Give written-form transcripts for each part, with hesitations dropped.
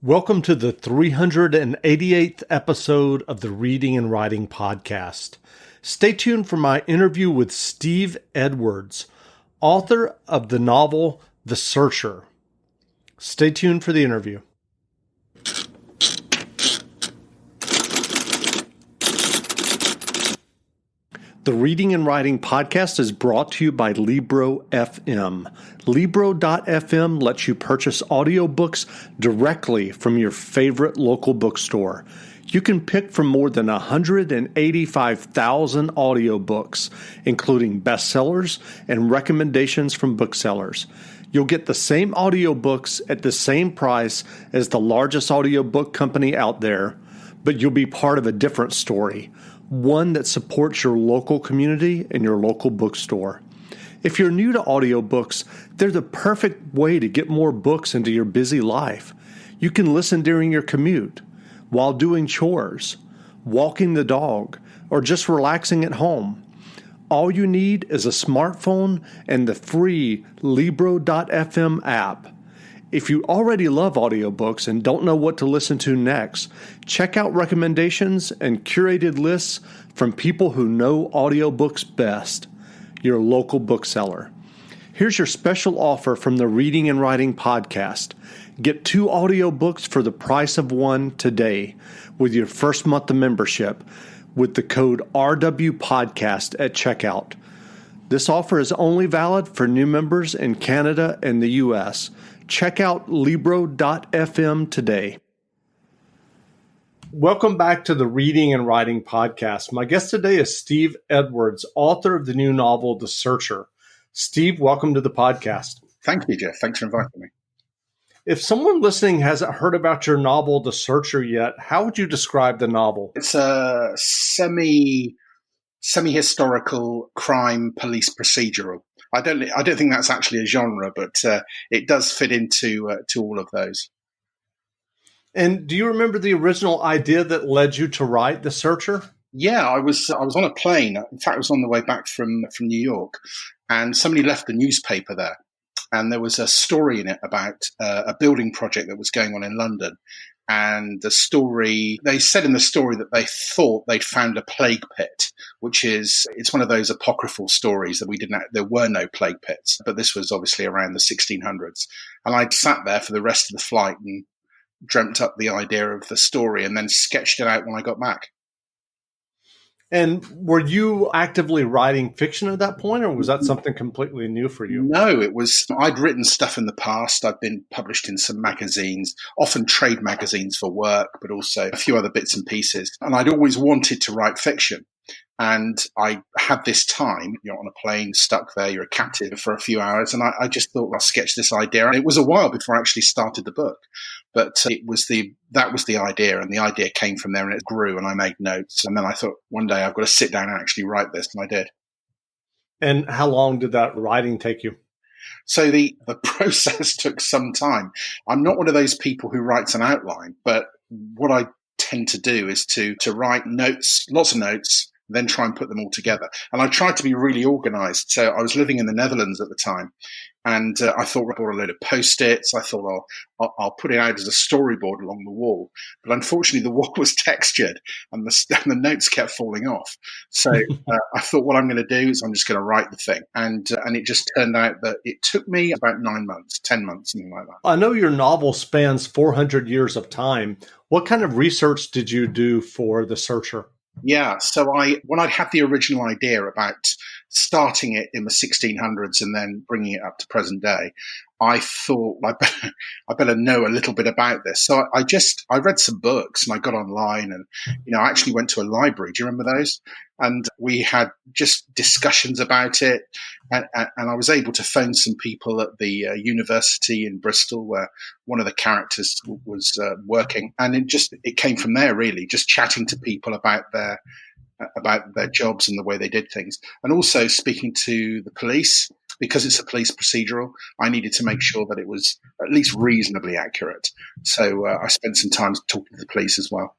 Welcome to the 388th episode of the Reading and Writing Podcast. Stay tuned for my interview with Steve Edwards, author of the novel The Searcher. Stay tuned for the interview. The Reading and Writing Podcast is brought to you by Libro FM. Libro.fm lets you purchase audiobooks directly from your favorite local bookstore. You can pick from more than 185,000 audiobooks, including bestsellers and recommendations from booksellers. You'll get the same audiobooks at the same price as the largest audiobook company out there, but you'll be part of a different story. One that supports your local community and your local bookstore. If you're new to audiobooks, they're the perfect way to get more books into your busy life. You can listen during your commute, while doing chores, walking the dog, or just relaxing at home. All you need is a smartphone and the free Libro.fm app. If you already love audiobooks and don't know what to listen to next, check out recommendations and curated lists from people who know audiobooks best, your local bookseller. Here's your special offer from the Reading and Writing Podcast. Get 2 audiobooks for the price of one today with your first month of membership with the code RWPodcast at checkout. This offer is only valid for new members in Canada and the U.S. Check out Libro.fm today. Welcome back to the Reading and Writing Podcast. My guest today is Steve Edwards, author of the new novel, The Searcher. Steve, welcome to the podcast. Thank you, Jeff. Thanks for inviting me. If someone listening hasn't heard about your novel, The Searcher, yet, how would you describe the novel? It's a semi-historical crime police procedural. I don't think that's actually a genre, but it does fit into all of those. And do you remember the original idea that led you to write The Searcher? Yeah, I was on a plane. In fact, I was on the way back from New York, and somebody left the newspaper there, and there was a story in it about a building project that was going on in London. And they said in the story that they thought they'd found a plague pit, it's one of those apocryphal stories that there were no plague pits, but this was obviously around the 1600s. And I'd sat there for the rest of the flight and dreamt up the idea of the story and then sketched it out when I got back. And were you actively writing fiction at that point, or was that something completely new for you? No, I'd written stuff in the past. I'd been published in some magazines, often trade magazines for work, but also a few other bits and pieces. And I'd always wanted to write fiction. And I had this time, you're on a plane, stuck there, you're a captive for a few hours. And I just thought, I'll sketch this idea. And it was a while before I actually started the book. But that was the idea, and the idea came from there, and it grew, and I made notes. And then I thought, one day I've got to sit down and actually write this, and I did. And how long did that writing take you? So the process took some time. I'm not one of those people who writes an outline, but what I tend to do is to write notes, lots of notes, then try and put them all together. And I tried to be really organized. So I was living in the Netherlands at the time. And I thought I bought a load of Post-its. I thought I'll put it out as a storyboard along the wall. But unfortunately, the wall was textured and the notes kept falling off. So I thought what I'm going to do is I'm just going to write the thing. And it just turned out that it took me about 9 months, 10 months, something like that. I know your novel spans 400 years of time. What kind of research did you do for The Searcher? Yeah, so when I'd had the original idea about starting it in the 1600s and then bringing it up to present day, I thought I better know a little bit about this. So I read some books and I got online and, I actually went to a library. Do you remember those? And we had just discussions about it. And I was able to phone some people at the university in Bristol where one of the characters was working. And it came from there, really, just chatting to people about their jobs and the way they did things. And also speaking to the police. Because it's a police procedural, I needed to make sure that it was at least reasonably accurate. So I spent some time talking to the police as well.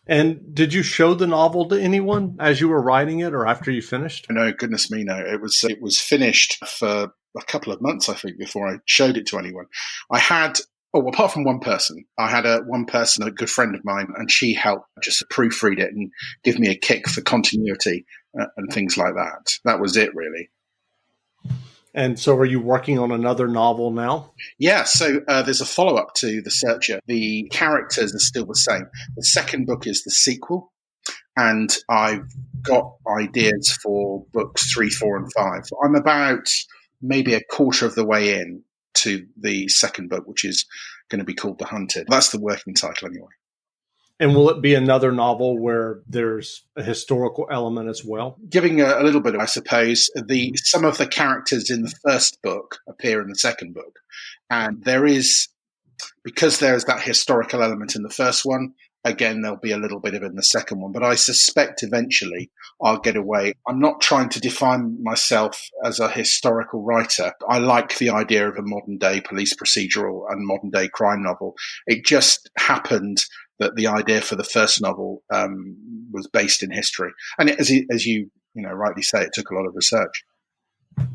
And did you show the novel to anyone as you were writing it or after you finished? No, goodness me, no. It was finished for a couple of months, I think, before I showed it to anyone. I had Oh, apart from one person, I had one person, a good friend of mine, and she helped just proofread it and give me a kick for continuity and things like that. That was it, really. And so are you working on another novel now? Yeah, so there's a follow-up to The Searcher. The characters are still the same. The second book is the sequel, and I've got ideas for books 3, 4, and 5. I'm about maybe a quarter of the way in to the second book, which is going to be called The Hunted. That's the working title anyway. And will it be another novel where there's a historical element as well? Giving a little bit, I suppose, some of the characters in the first book appear in the second book. And because there's that historical element in the first one, again, there'll be a little bit of it in the second one. But I suspect eventually I'll get away. I'm not trying to define myself as a historical writer. I like the idea of a modern day police procedural and modern day crime novel. It just happened that the idea for the first novel was based in history. And as you rightly say, it took a lot of research.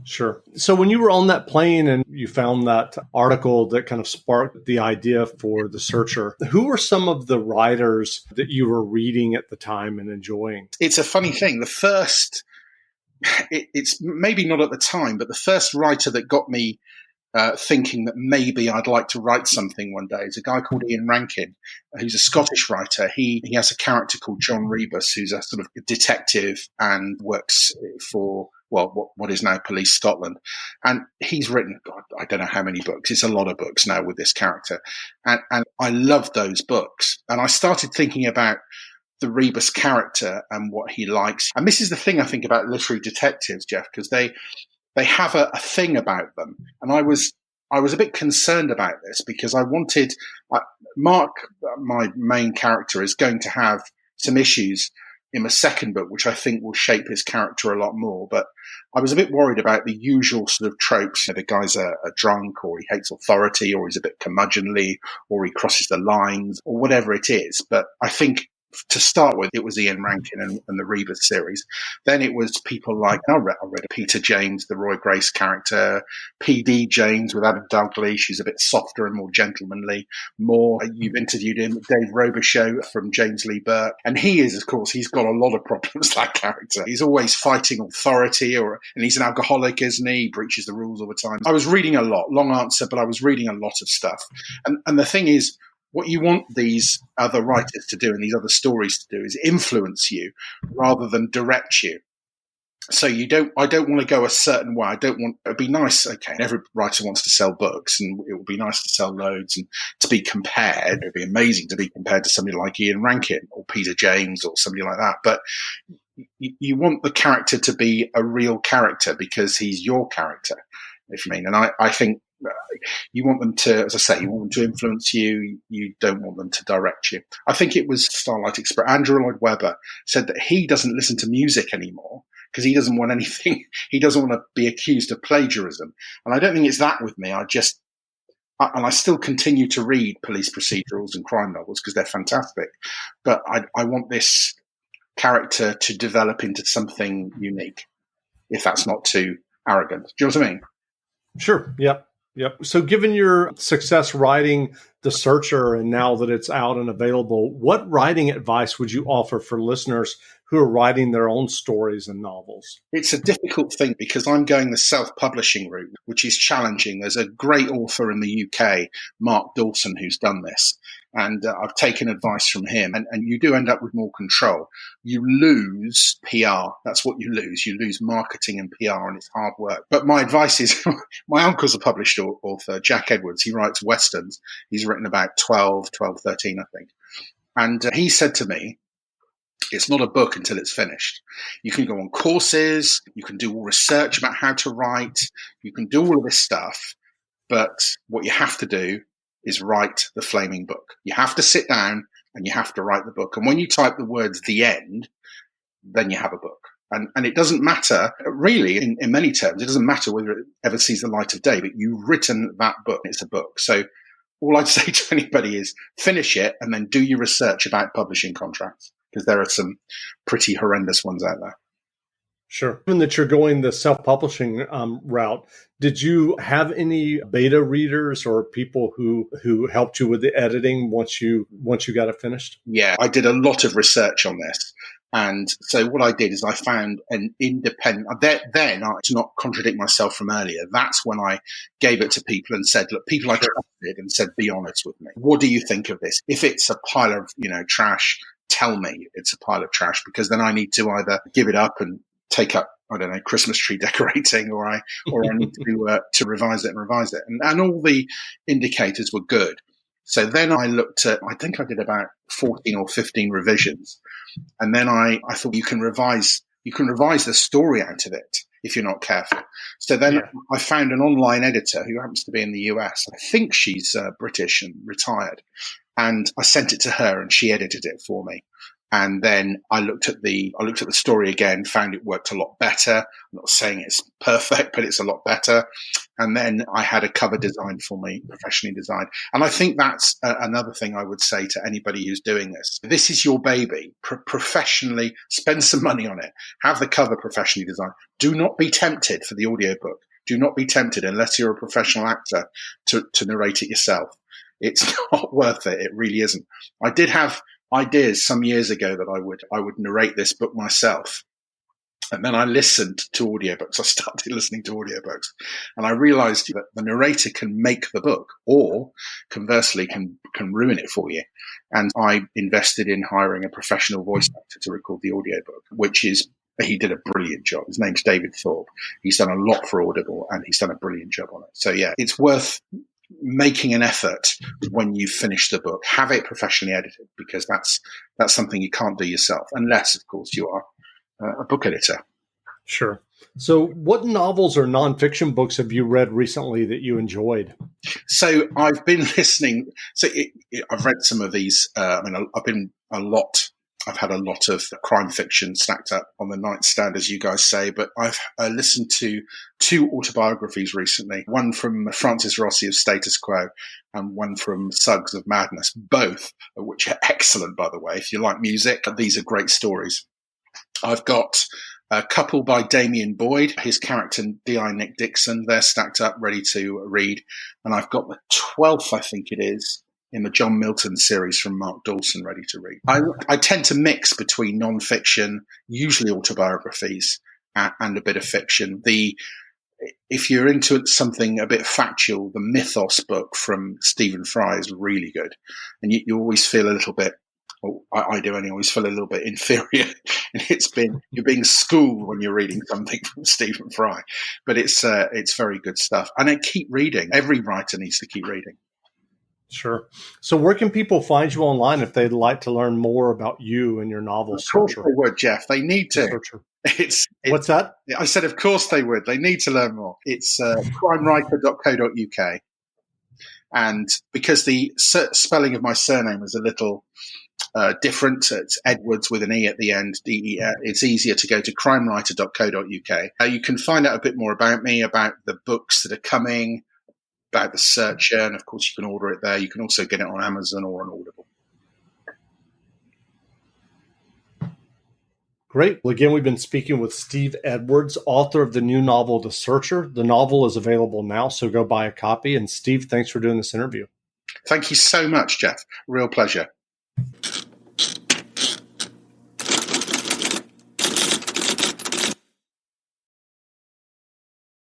Sure. So when you were on that plane and you found that article that kind of sparked the idea for The Searcher, who were some of the writers that you were reading at the time and enjoying? It's a funny thing. The first, it's maybe not at the time, but the first writer that got me thinking that maybe I'd like to write something one day is a guy called Ian Rankin, who's a Scottish writer. He has a character called John Rebus, who's a sort of detective and works for what is now Police Scotland. And he's written, God, I don't know how many books. It's a lot of books now with this character. And I love those books. And I started thinking about the Rebus character and what he likes. And this is the thing I think about literary detectives, Jeff, because they have a thing about them. And I was a bit concerned about this because I wanted Mark, my main character, is going to have some issues in the second book, which I think will shape his character a lot more. But I was a bit worried about the usual sort of tropes. The guy's a drunk, or he hates authority, or he's a bit curmudgeonly, or he crosses the lines, or whatever it is. But I think to start with, it was Ian Rankin and the Rebus series. Then it was people like, I read Peter James, the Roy Grace character, P.D. James with Adam Dalgliesh, who's a bit softer and more gentlemanly. You've interviewed him, Dave Robichaux from James Lee Burke. And he is, of course, he's got a lot of problems, that character. He's always fighting authority, and he's an alcoholic, isn't he? He breaches the rules all the time. I was reading a lot, long answer, but I was reading a lot of stuff. And the thing is, what you want these other writers to do and these other stories to do is influence you rather than direct you. So I don't want to go a certain way. It'd be nice. Okay. Every writer wants to sell books, and it would be nice to sell loads and to be compared. It'd be amazing to be compared to somebody like Ian Rankin or Peter James or somebody like that. But you want the character to be a real character because he's your character, if you mean. And I think, you want them to, as I say, you want them to influence you. You don't want them to direct you. I think it was Starlight Express. Andrew Lloyd Webber said that he doesn't listen to music anymore because he doesn't want anything. He doesn't want to be accused of plagiarism. And I don't think it's that with me. I still continue to read police procedurals and crime novels because they're fantastic. But I want this character to develop into something unique, if that's not too arrogant. Do you know what I mean? Sure. Yep. So given your success writing The Searcher and now that it's out and available, what writing advice would you offer for listeners who are writing their own stories and novels? It's a difficult thing because I'm going the self-publishing route, which is challenging. There's a great author in the UK, Mark Dawson, who's done this. And I've taken advice from him. And you do end up with more control. You lose PR. That's what you lose. You lose marketing and PR, and it's hard work. But my advice is, my uncle's a published author, Jack Edwards. He writes Westerns. He's written about 12, 13, I think. And he said to me, it's not a book until it's finished. You can go on courses. You can do all research about how to write. You can do all of this stuff. But what you have to do is write the flaming book. You have to sit down and you have to write the book. And when you type the words "the end," then you have a book. And it doesn't matter, really, in many terms, it doesn't matter whether it ever sees the light of day, but you've written that book. It's a book. So all I'd say to anybody is finish it and then do your research about publishing contracts, because there are some pretty horrendous ones out there. Sure. Given that you're going the self-publishing route, did you have any beta readers or people who helped you with the editing once you got it finished? Yeah, I did a lot of research on this. And so what I did is I found an independent, to not contradict myself from earlier, that's when I gave it to people and said, look, people I trusted, and said, be honest with me. What do you think of this? If it's a pile of, trash, tell me it's a pile of trash, because then I need to either give it up and take up, I don't know, Christmas tree decorating, or I need to revise it. And all the indicators were good. So then I looked at, I think I did about 14 or 15 revisions. And then I thought you can revise the story out of it if you're not careful. So then I found an online editor who happens to be in the US. I think she's British and retired. And I sent it to her and she edited it for me. And then I looked at the story again, found it worked a lot better. I'm not saying it's perfect, but it's a lot better. And then I had a cover designed for me, professionally designed. And I think that's another thing I would say to anybody who's doing this. This is your baby. Professionally, spend some money on it. Have the cover professionally designed. Do not be tempted for the audiobook. Do not be tempted, unless you're a professional actor, to narrate it yourself. It's not worth it. It really isn't. I did have ideas some years ago that I would narrate this book myself. And then I listened to audiobooks. I started listening to audiobooks, and I realized that the narrator can make the book, or conversely can ruin it for you. And I invested in hiring a professional voice actor to record the audiobook, he did a brilliant job. His name's David Thorpe. He's done a lot for Audible, and he's done a brilliant job on it. So yeah, it's worth making an effort when you finish the book. Have it professionally edited, because that's something you can't do yourself, unless, of course, you are a book editor. Sure. So what novels or nonfiction books have you read recently that you enjoyed? So I've been listening. I've read some of these. I've had a lot of crime fiction stacked up on the nightstand, as you guys say, but I've listened to 2 autobiographies recently, one from Francis Rossi of Status Quo and one from Suggs of Madness, both of which are excellent, by the way. If you like music, these are great stories. I've got A Couple by Damien Boyd, his character D.I. Nick Dixon. They're stacked up, ready to read. And I've got the 12th, I think it is, in the John Milton series from Mark Dawson, ready to read. I tend to mix between non-fiction, usually autobiographies, and a bit of fiction. If you're into something a bit factual, the Mythos book from Stephen Fry is really good. And you always feel a little bit, I do anyway, always feel a little bit inferior. And you're being schooled when you're reading something from Stephen Fry. But it's very good stuff. And then keep reading. Every writer needs to keep reading. Sure. So where can people find you online if they'd like to learn more about you and your novel, Searcher? Of course they would, Jeff. They need to. What's that? I said, of course they would. They need to learn more. It's crimewriter.co.uk. And because the spelling of my surname is a little different, it's Edwards with an E at the end, D-E-R, it's easier to go to crimewriter.co.uk. You can find out a bit more about me, about the books that are coming, about the Searcher, and of course you can order it there. You can also get it on Amazon or on Audible. Great. Well, again, we've been speaking with Steve Edwards, author of the new novel, The Searcher. The novel is available now, so go buy a copy. And Steve, thanks for doing this interview. Thank you so much, Jeff. Real pleasure.